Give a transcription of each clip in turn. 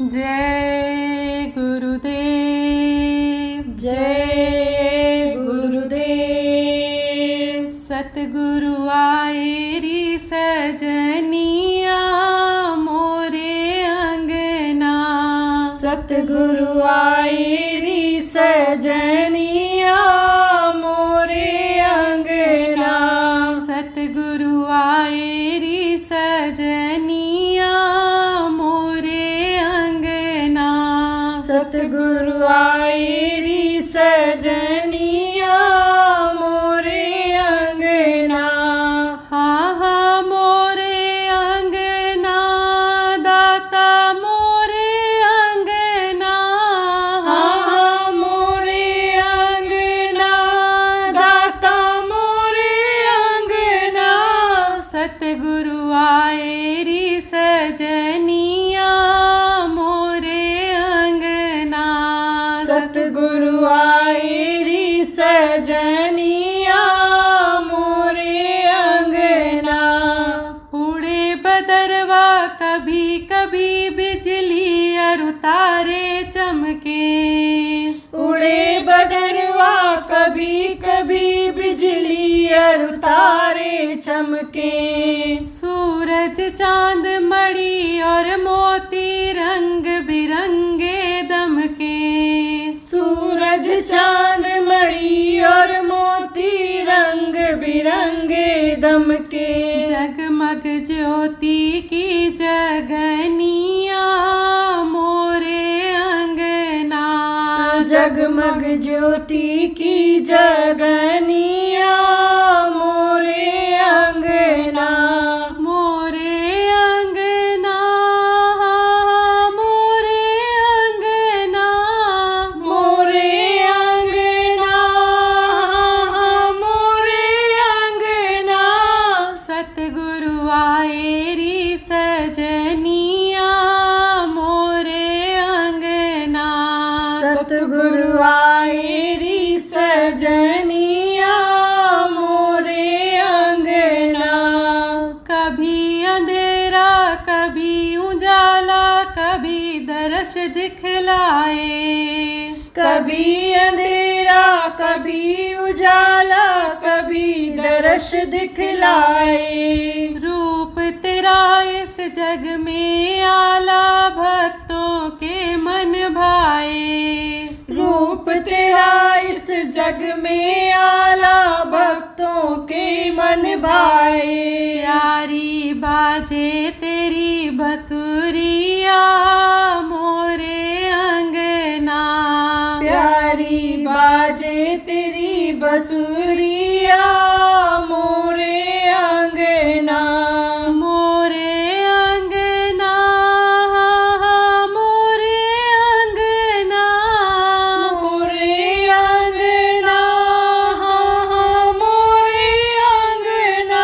जय गुरुदेव। जय गुरुदेव। सतगुरु आए री सजनिया मोरे अंगना। सतगुरु आए री सजनिया मोरे अंगना। सतगुरु आए री सजनिया मोरे अंगना। सतगुरु आए री सजनिया मोरे अंगना। हाँ हाँ मोरे अंगना दाता मोरे अंगना। हाँ हाँ मोरे अंगना दाता मोरे अंगना। सतगुरु आए री सजनिया मोरे अंगना। सतगुरु आए री सजनिया मोरे अंगना। उड़े बदरवा कभी कभी बिजली और तारे चमके। उड़े बदरवा कभी कभी बिजली और तारे चमके। सूरज चांद मणि और मोती रंग बिरंगे दमके। सूरज चांद मणि और मोती रंग बिरंगे दमके। जगमग ज्योति की जगनिया मोरे अंगना। जगमग ज्योति की जगनिया मोरे अंगना। मोरे अंगना मोरे अंगना। मोरे अंगना मोरे अंगना। सतगुरु आए री सजनिया मोरे अंगना। सतगुरु आए री सजनिया मोरे अंगना। कभी अंधेरा कभी उजाला कभी दर्श दिखलाए। कभी अंधेरा कभी उजाला कभी दर्श दिखलाए। रूप तेरा इस जग में आला भक्तों के मन भाए। रूप तेरा इस जग में आला भक्तों के मन भाए। प्यारी बाजे तेरी बसुरिया मोरे अंगना। प्यारी बाजे तेरी बसुरिया मोरे अंगना। मोरे अंगना मोरे अंगना। मोरे अंगना मोरे अंगना।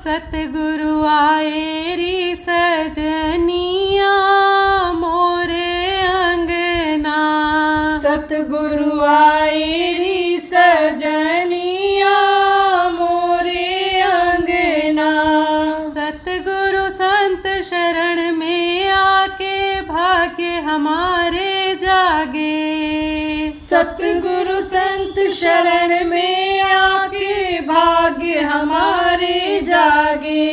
सतगुरु आए री सजनिया मोरे अंगना। सतगुरु आए री सजनिया मोरे अंगना। सतगुरु संत शरण में आके भाग्य हमारे जागे। सतगुरु संत शरण में आके भाग्य हमारे जागे।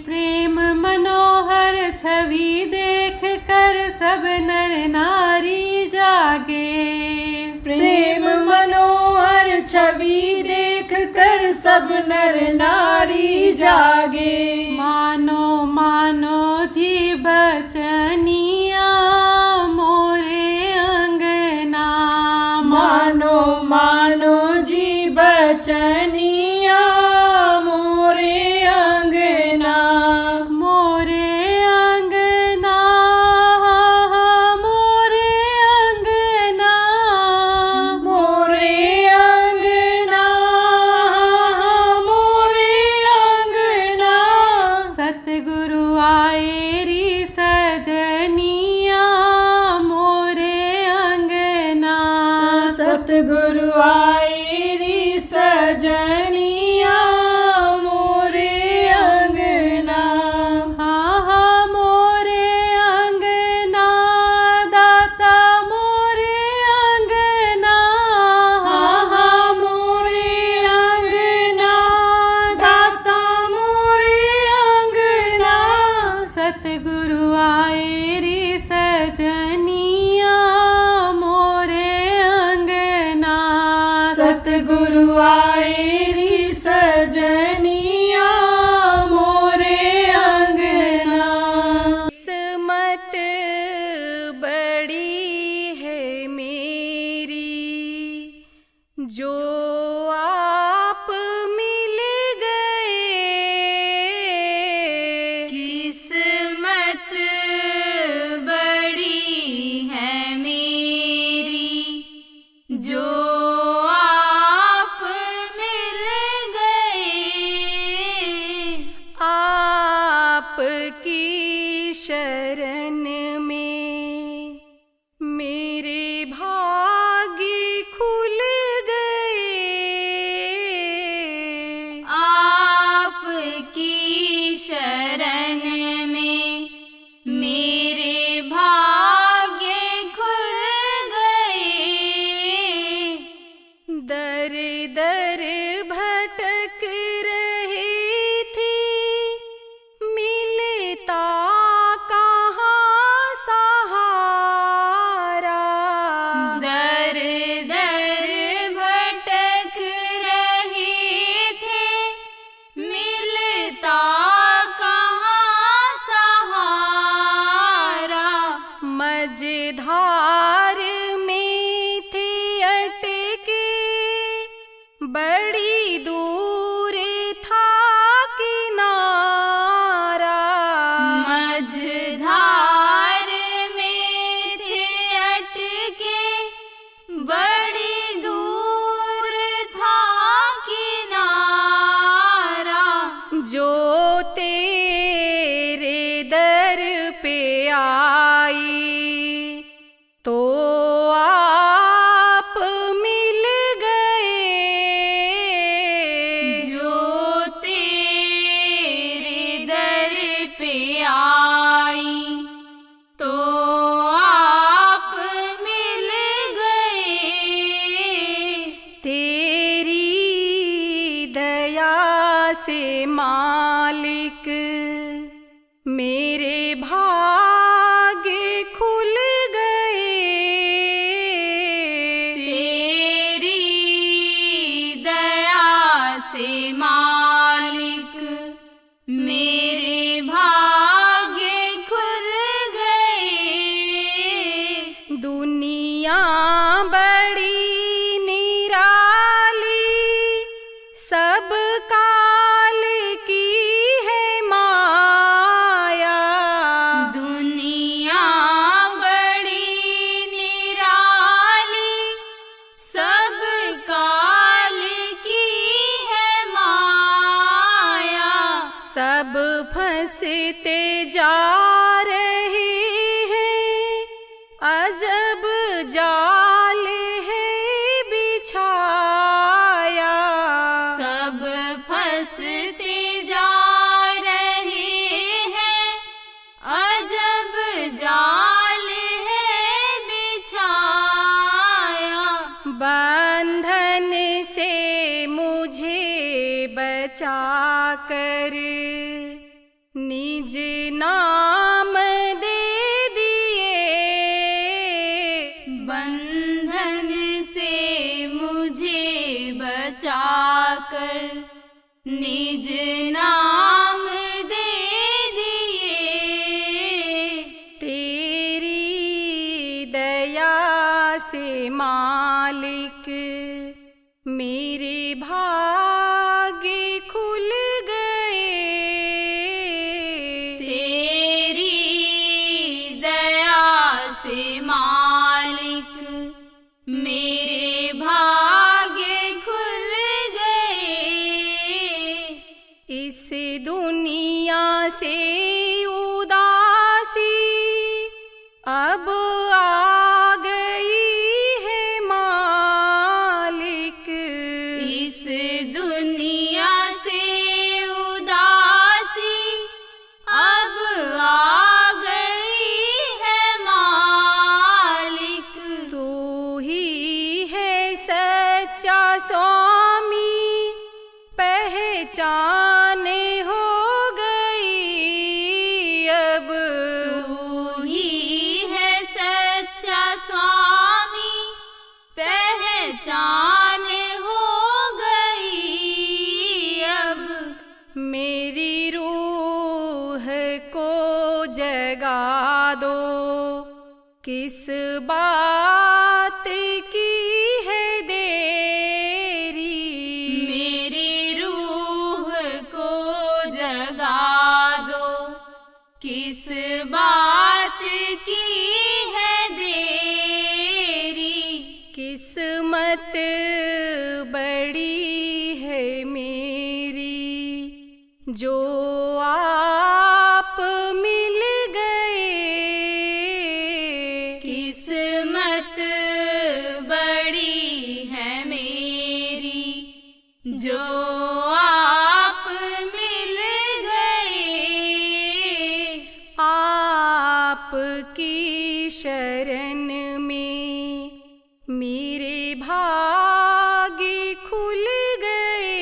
प्रेम मनोहर छवि देख कर सब नर नारी जागे। प्रेम मनोहर छवि देख कर सब नर नारी जागे। मानो मानो जी बचनिया मोरे अंगना। मानो मानो जी बचनिया मोरे अंगना। मोरे अंगना मोरे अंगना। मोरे अंगना मोरे अंगना। सतगुरु आए री सजनिया मोरे अंगना। सतगुरु आए री सजनिया मोरे अंगना। हाँ हाँ मोरे अंगना मझधार में थे अटके, बड़ी दूर था किनारा। मझधार में थे अटके, बड़ी दूर था किनारा। जो तेरे दर पे आई तो आप मिल गए। जो तेरे दर पे आई तो आप मिल गए। तेरी दया से मालिक मेरे भाग्य खुल गए। तेरी दया से मालिक मेरे भाग्य खुल गए। दुनिया बड़ी निराली, सब काल की है माया। दुनिया बड़ी निराली, सब काल की है माया। सब फंसते जा रहे हैं, अजब जाल है बिछाया। सब फंसते जा रहे हैं, अजब जाल है बिछाया। बंधन से मुझे बचा कर निज नाम दे दिए। बंधन से मुझे बचाकर निज नाम दे दिए। तेरी दया से मालिक मेरे भाग्य खुल गए। तेरी दया से मालिक मेरे भाग्य खुल गए। इस दुनिया से उदासी अब आ गई है मालिक। इस दुनिया से उदासी अब आ गई है मालिक। तू ही है सच्चा स्वामी, पहचान हो गई अब। तू ही है सच्चा स्वामी, पहचान हो गई अब। मेरी रूह को जगा दो, किस बात की है देरी। मेरी रूह को जगा दो, किस बात की है देरी। किस्मत बड़ी है मेरी, जो आप मिल गए। किस्मत बड़ी है मेरी, जो आप मिल गए। आपकी शरण में मेरे भाग्य खुल गए।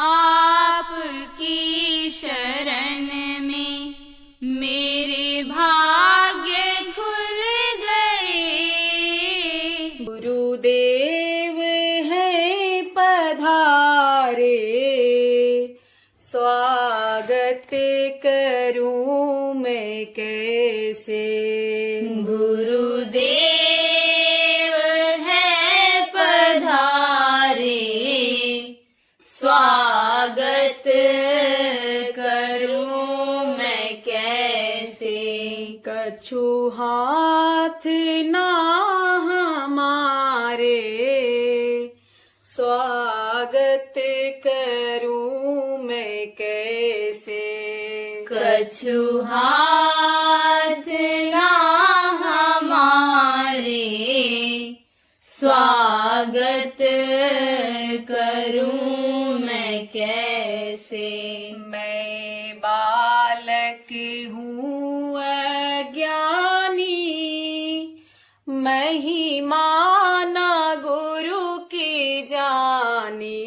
आपकी शरण में मेरे भाग्य खुल गए। गुरुदेव हैं पधारे, स्वागत करूं मैं कैसे। कैसे। गुरुदेव है पधारे, स्वागत करूं मैं कैसे। कछु हाथ ना हमारे, स्वागत करूं मैं कैसे। कछु हाथ ना हमारे, स्वागत करूं मैं कैसे। मैं बालक हूँ अज्ञानी, महिमा ना गुरु की जानी।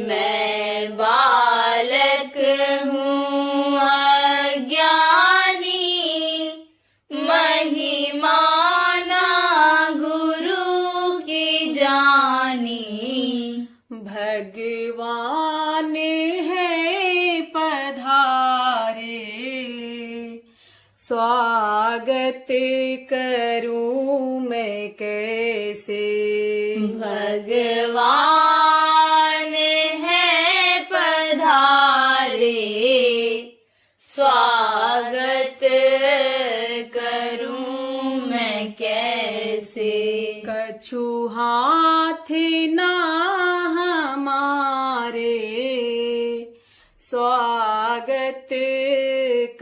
मैं बालक हूँ अज्ञानी, महिमा ना गुरु की जानी। भगवान है पधारे, स्वागत करूं मैं कैसे। भगवान है पधारे, स्वागत करूं मैं कैसे। कछु हाथ ना हमारे, स्वागत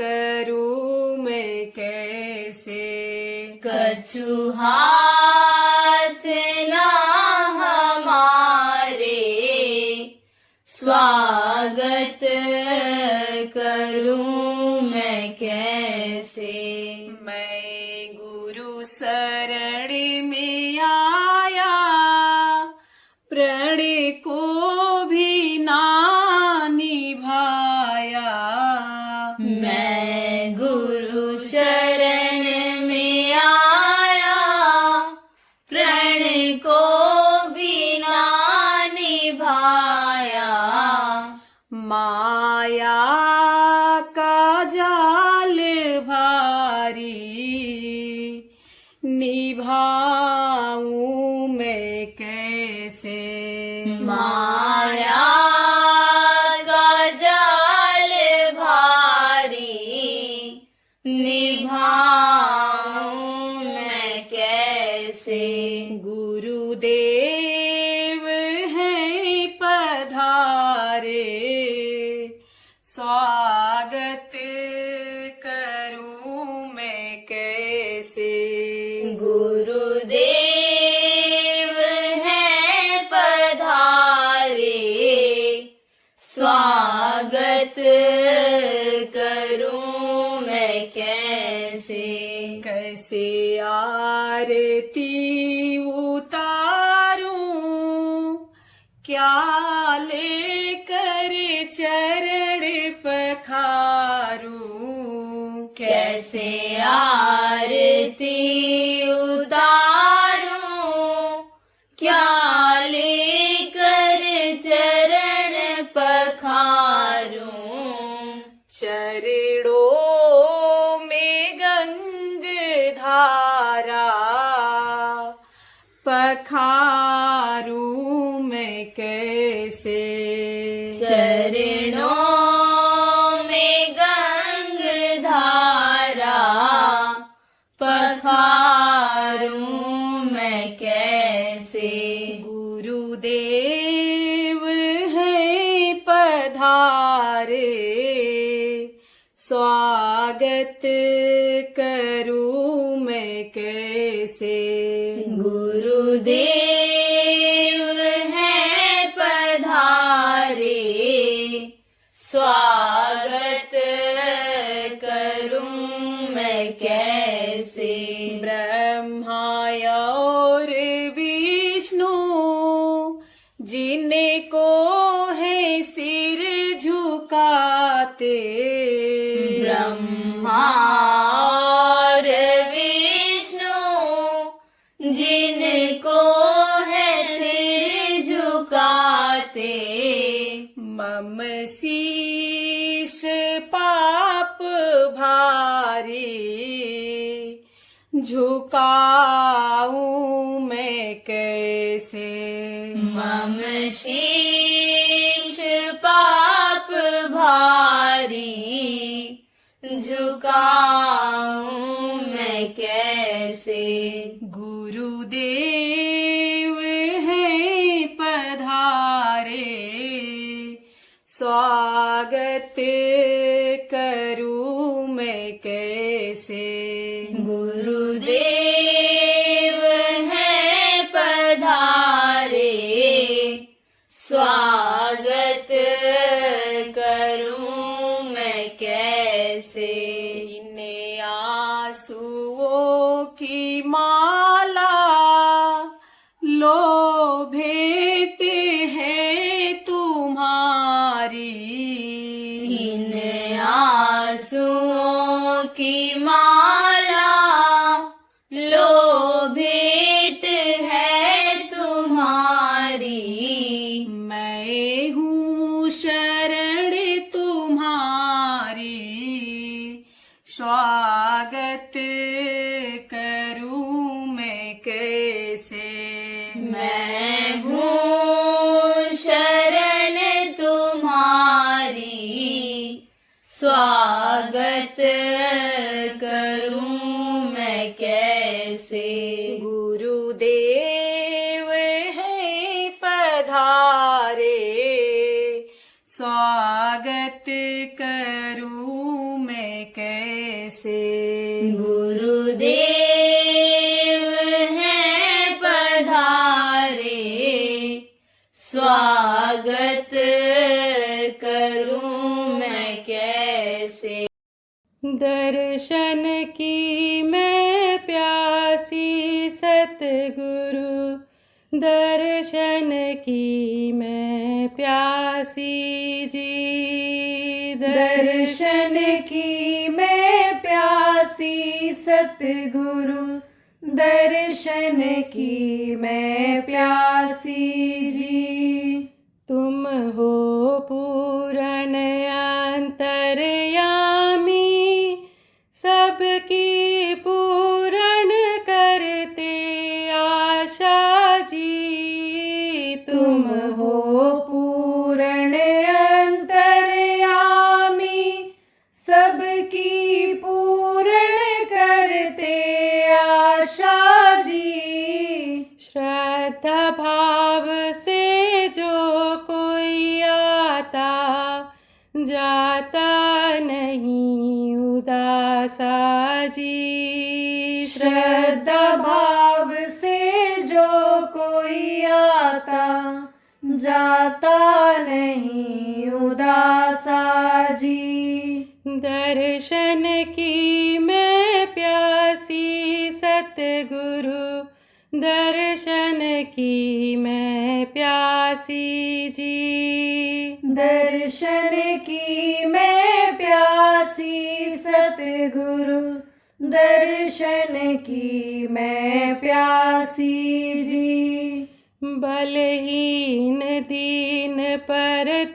करूं मैं कैसे। कछु हाथ ना हमारे, स्वागत करूं मैं कैसे। मैं गुरु शरण में आया, प्रण को भी ना निभाया। मैं गुरु शरण में आया, प्रण को भी ना निभाया। माया का जाल भारी, निभाऊं मैं कैसे। माया का जाल भारी, निभाऊं मैं कैसे। गुरुदेव है पधारे, स्वागत करूं मैं कैसे। गुरुदेव है पधारे, स्वागत करूं मैं कैसे। कैसे आरती उतारूं, क्या लेकर चरण पखारूं। कैसे आरती उतारूं, क्या लेकर चरण पखारूं। चरणों में गंग धारा, पखारूं मैं कैसे। चरणों में गंग धारा, पखारूं मैं कैसे। गुरुदेव है पधारे, स्वागत करूं मैं कैसे। गुरुदेव है पधारे, स्वागत करूं मैं कैसे। ब्रह्मा और विष्णु, जिनको है सिर झुकाते। ब्रह्मा और विष्णु, जिनको है सिर झुकाते। मम शीश पाप भारी, झुकाऊं मैं कैसे। मम शीश पाप भारी, झुकाऊं मैं कैसे। गुरुदेव है पधारे, स्वागत करूं मैं कैसे। गुरुदेव है पधारे, स्वागत करूं मैं कैसे। इन आंसुओं की माला लो भेंट है तुम्हारी। इन आंसुओं की माला लो भेंट है तुम्हारी। मैं हूँ शरण तुम्हारी, स्वागत करूं मैं कैसे। मैं हूँ शरण तुम्हारी, स्वागत करूं मैं कैसे। गुरुदेव है पधारे, स्वागत करूं मैं कैसे। गुरुदेव है पधारे, स्वागत करूं मैं कैसे। दर्शन की मैं प्यासी सतगुरु, दर्शन की मैं प्यासी जी। दर्शन की मैं प्यासी सतगुरु, दर्शन की मैं प्यासी जी। तुम हो पूर्ण अंतर्यामी, सबकी पूर्ण करते आशा जी। तुम हो पूर्ण अंतर्यामी, सबकी पूर्ण करते आशा जी। श्रद्धा भाव से जो कोई आता, जाता नहीं उदासा जी। श्रद्धा भाव से जो कोई आता, जाता नहीं उदासा जी। दर्शन की मैं प्यासी सतगुरु, दर्शन की मैं प्यासी जी। दर्शन की मैं प्यासी सतगुरु, दर्शन की मैं प्यासी जी। बलहीन दीन परतीतहीन,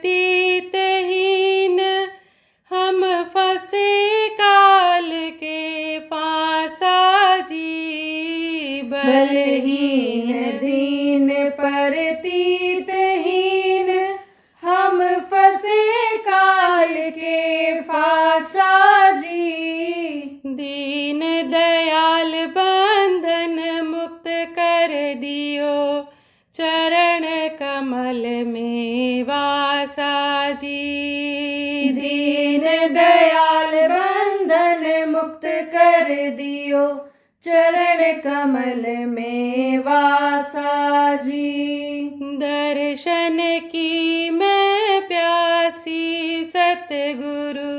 हम फंसे काल के फांसा जी। बलहीन दीन परतीतहीन, हम फंसे काल के फांसा जी। दीन दयाल बंधन मुक्त कर दियो, चरण कमल में वासा जी। दीन दयाल बंधन मुक्त कर दियो, चरण कमल में वासा जी। दर्शन की मैं प्यासी सतगुरु,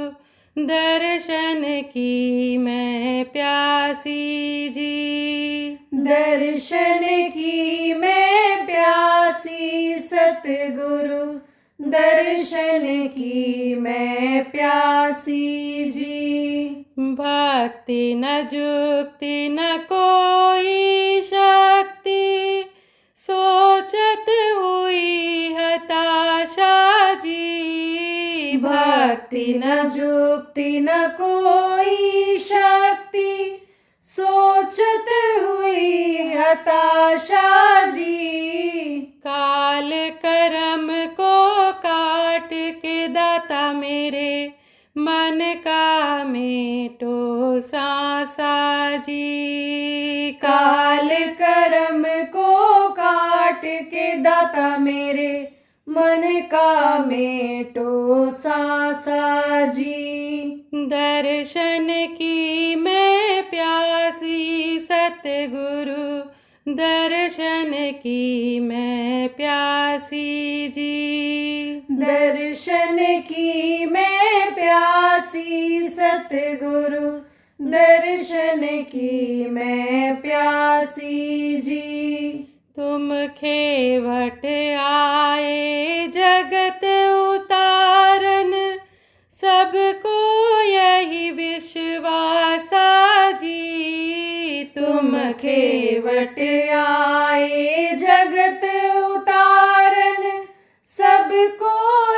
दर्शन की मैं प्यासी जी। दर्शन की मैं प्यासी सतगुरु, दर्शन की मैं प्यासी जी। भक्ति न जुक्ति न कोई शक्ति, सोचत हुई हताशा जी। भक्ति न जुक्ति न कोई शक्ति, सोच हताशा जी। काल कर्म को काट के दाता मेरे, मन का मेटो सांसा जी। काल कर्म को काट के दाता मेरे, मन का मेटो सांसा जी। दर्शन की मैं प्यासी सतगुरु, दर्शन की मैं प्यासी जी। दर्शन की मैं प्यासी सतगुरु, दर्शन की मैं प्यासी जी। तुम खेवट आए जगत उतारन, सबको यही विश्वासा जी। तुम खेवट आए जगत उतारन, सबको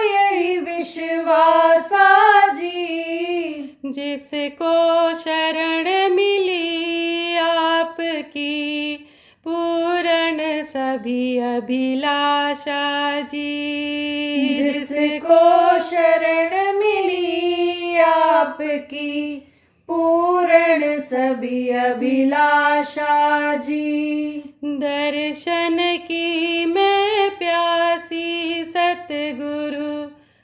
यही विश्वासा जी। जिसको शरण मिली आपकी, पूर्ण सभी अभिलाषा जी। जिसको शरण मिली आपकी, पूर्ण सभी अभिलाषा जी। दर्शन की मैं प्यासी सतगुरु,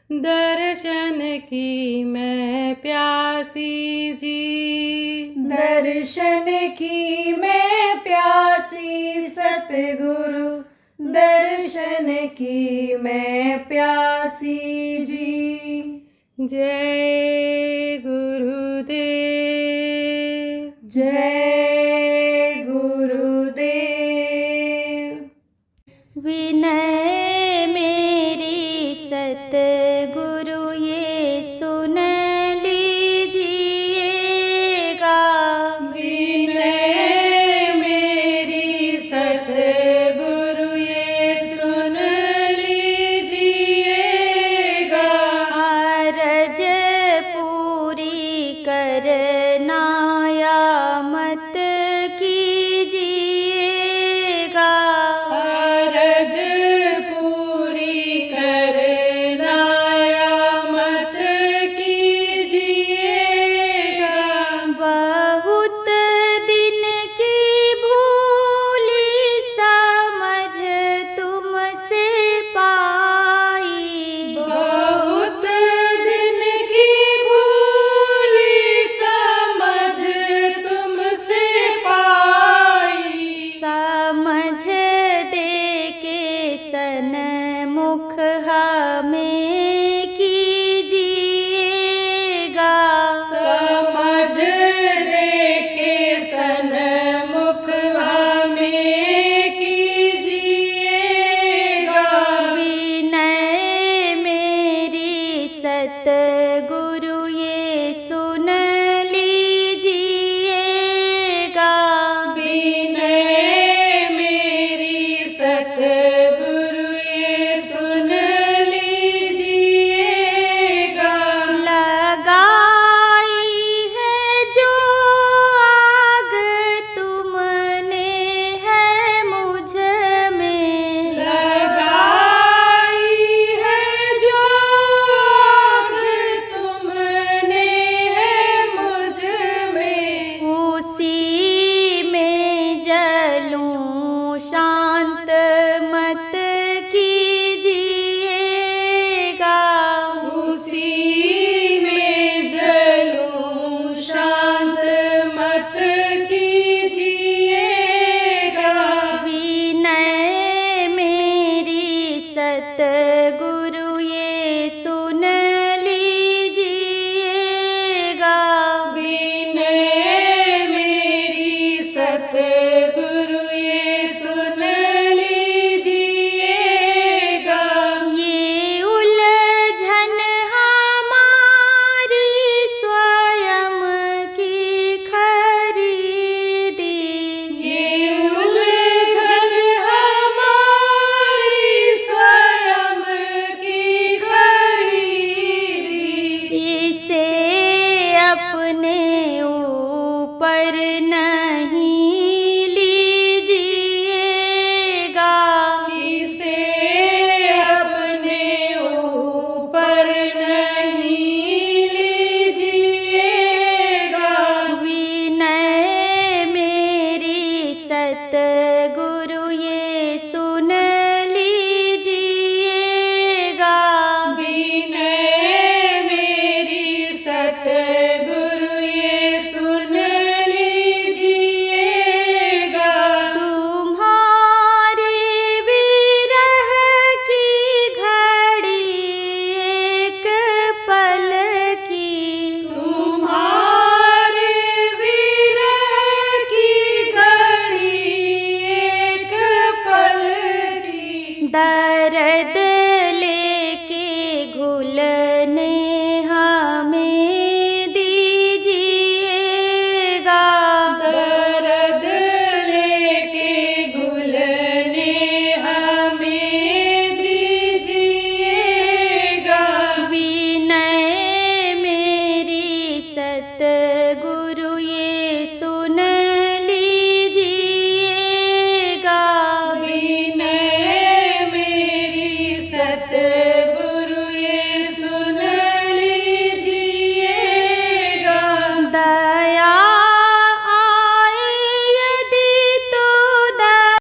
दर्शन की मैं प्यासी जी। दर्शन की मैं प्यासी सतगुरु, दर्शन की मैं प्यासी जी। जय गुरुदेव, जय गुरुदेव। विनय मेरी सतगुरु ये सुन लीजिएगा। विनय मेरी सतगुरु ये सुन लीजिएगा। आरज पूरी करना या मत कीजिएगा। अरज पूरी करना या मत कीजिएगा। बहुत दिन की भूली समझ तुमसे पाई। बहुत दिन की भूली समझ तुमसे पाई। समझ दे के सन्मुख हमें कीजिएगा। समझ रे के सन्मुख हमें कीजिएगा। विनय मेरी सतगुरु ये सुन लीजिएगा। विनय मेरी सतगुरु ये सुन लीजिएगा। लगाई है जो आग तुमने है मुझ में। लगाई है जो आग तुमने है मुझ में। उसी में जलूं शांत मत कीजिएगा। उसी में जलूं शांत मत कीजिएगा। विनय मेरी सतगुरु ये सुन लीजिएगा। विनय मेरी सतगुरु ये सुन लीजिएगा। ये उलझन हमारी स्वयं की खरीदी। ये उलझन हमारी स्वयं की खरीदी। इसे अपने ऊपर न